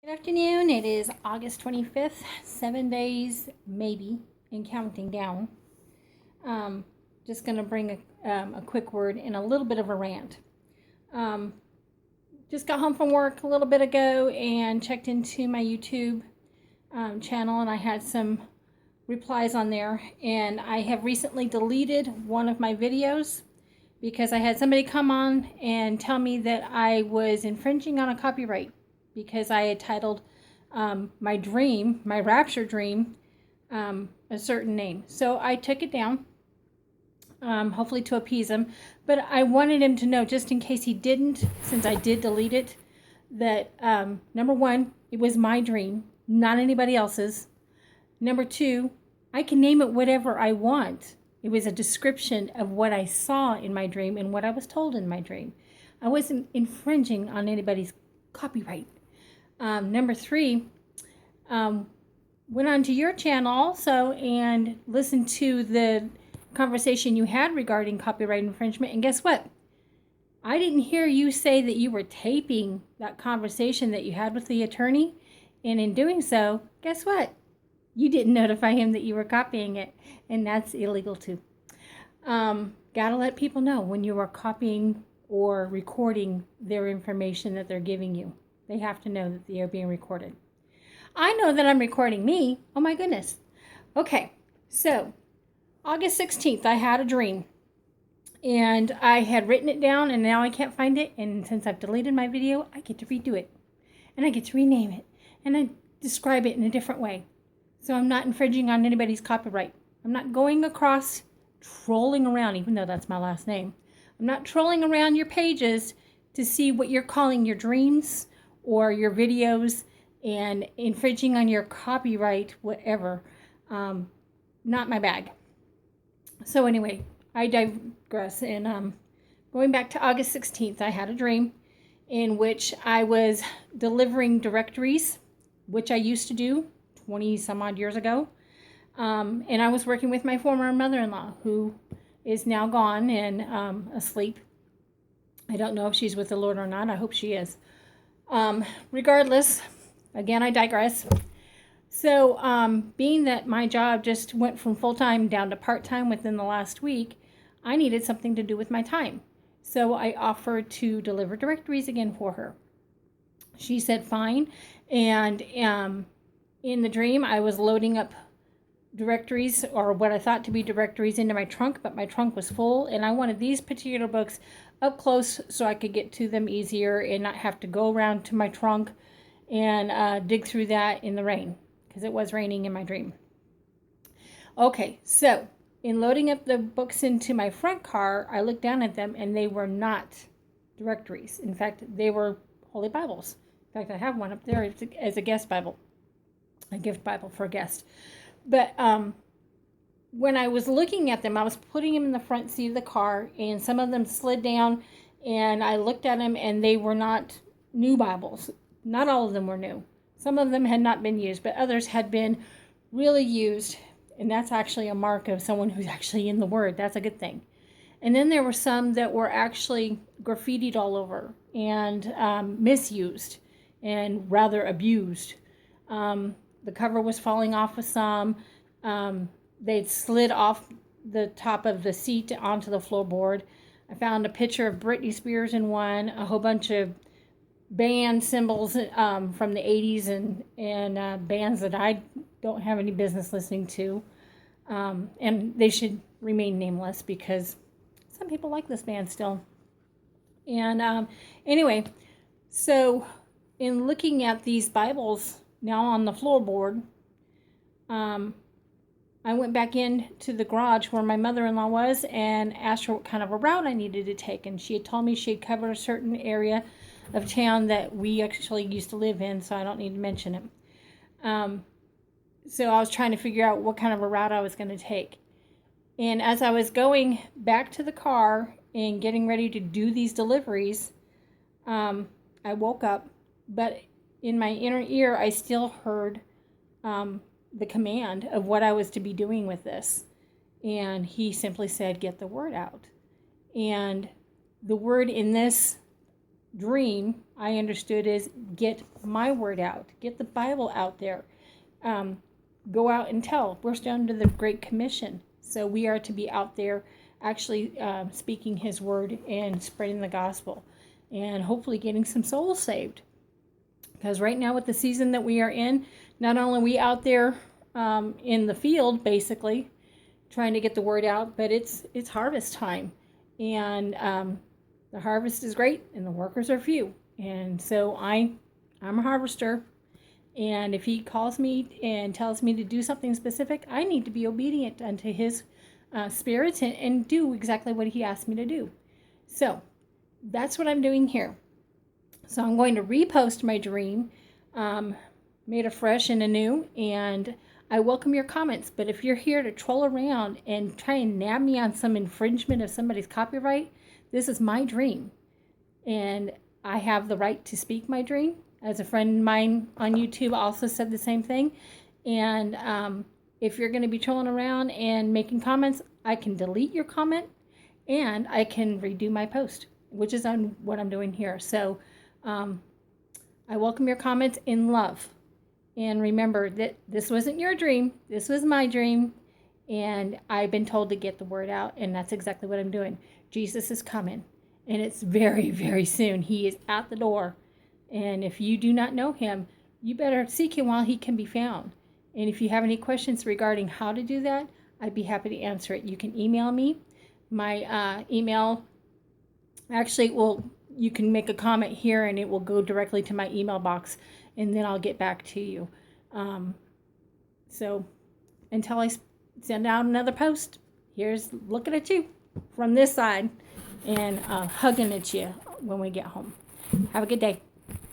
Good afternoon. It is August 25th, 7 days, maybe, and counting down. Just going to bring a quick word and a little bit of a rant. Just got home from work a little bit ago and checked into my YouTube channel, and I had some replies on there. And I have recently deleted one of my videos because I had somebody come on and tell me that I was infringing on a copyright because I had titled my dream, my rapture dream, a certain name. So I took it down, hopefully to appease him. But I wanted him to know, just in case he didn't, since I did delete it, that number one, it was my dream, not anybody else's. Number two, I can name it whatever I want. It was a description of what I saw in my dream and what I was told in my dream. I wasn't infringing on anybody's copyright. Number three, went onto your channel also and listened to the conversation you had regarding copyright infringement. And guess what? I didn't hear you say that you were taping that conversation that you had with the attorney. And in doing so, guess what? You didn't notify him that you were copying it. And that's illegal too. Gotta let people know when you are copying or recording their information that they're giving you. They have to know that they are being recorded. I know that I'm recording me. Oh my goodness. Okay, so August 16th, I had a dream. And I had written it down and now I can't find it. And since I've deleted my video, I get to redo it. And I get to rename it. And I describe it in a different way. So I'm not infringing on anybody's copyright. I'm not going across trolling around, even though that's my last name. I'm not trolling around your pages to see what you're calling your dreams or your videos and infringing on your copyright, whatever. Not my bag. So anyway, I digress. And going back to August 16th, I had a dream in which I was delivering directories, which I used to do 20 some odd years ago. And I was working with my former mother-in-law, who is now gone and asleep. I don't know if she's with the Lord or not. I hope she is. Regardless, again, I digress. So, being that my job just went from full-time down to part-time within the last week, I needed something to do with my time. So I offered to deliver directories again for her. She said fine. And in the dream, I was loading up directories, or what I thought to be directories, into my trunk, but my trunk was full, and I wanted these particular books up close so I could get to them easier and not have to go around to my trunk and dig through that in the rain, because it was raining in my dream. Okay, so in loading up the books into my front car, I looked down at them and they were not directories. In fact, they were Holy Bibles. In fact, I have one up there as a guest Bible, a gift Bible for a guest. But when I was looking at them, I was putting them in the front seat of the car, and some of them slid down, and I looked at them, and they were not new Bibles. Not all of them were new. Some of them had not been used, but others had been really used, and that's actually a mark of someone who's actually in the Word. That's a good thing. And then there were some that were actually graffitied all over and misused and rather abused. The cover was falling off of some. They'd slid off the top of the seat onto the floorboard. I found a picture of Britney Spears in one, a whole bunch of band symbols from the 80s and bands that I don't have any business listening to. And they should remain nameless because some people like this band still. And anyway, so in looking at these Bibles now on the floorboard, I went back into the garage where my mother-in-law was and asked her what kind of a route I needed to take. And she had told me she had covered a certain area of town that we actually used to live in, so I don't need to mention it. So I was trying to figure out what kind of a route I was going to take. And as I was going back to the car and getting ready to do these deliveries, I woke up, but in my inner ear, I still heard the command of what I was to be doing with this. And he simply said, get the word out. And the word in this dream, I understood, is get my word out, get the Bible out there, go out and tell. We're still under the Great Commission, so we are to be out there actually speaking His word and spreading the gospel, and hopefully getting some souls saved. Because right now, with the season that we are in, not only are we out there in the field, basically trying to get the word out, but it's harvest time, and the harvest is great, and the workers are few. And so I'm a harvester, and if He calls me and tells me to do something specific, I need to be obedient unto His Spirit and do exactly what He asked me to do. So that's what I'm doing here. So I'm going to repost my dream, made afresh and anew, and I welcome your comments. But if you're here to troll around and try and nab me on some infringement of somebody's copyright, this is my dream, and I have the right to speak my dream. As a friend of mine on YouTube also said the same thing. And if you're going to be trolling around and making comments, I can delete your comment and I can redo my post, which is what I'm doing here. So I welcome your comments in love. And remember that this wasn't your dream. This was my dream. And I've been told to get the word out. And that's exactly what I'm doing. Jesus is coming. And it's very, very soon. He is at the door. And if you do not know Him, you better seek Him while He can be found. And if you have any questions regarding how to do that, I'd be happy to answer it. You can email me. My email, actually, you can make a comment here and it will go directly to my email box, and then I'll get back to you. So until I send out another post, here's looking at you from this side and hugging at you when we get home. Have a good day.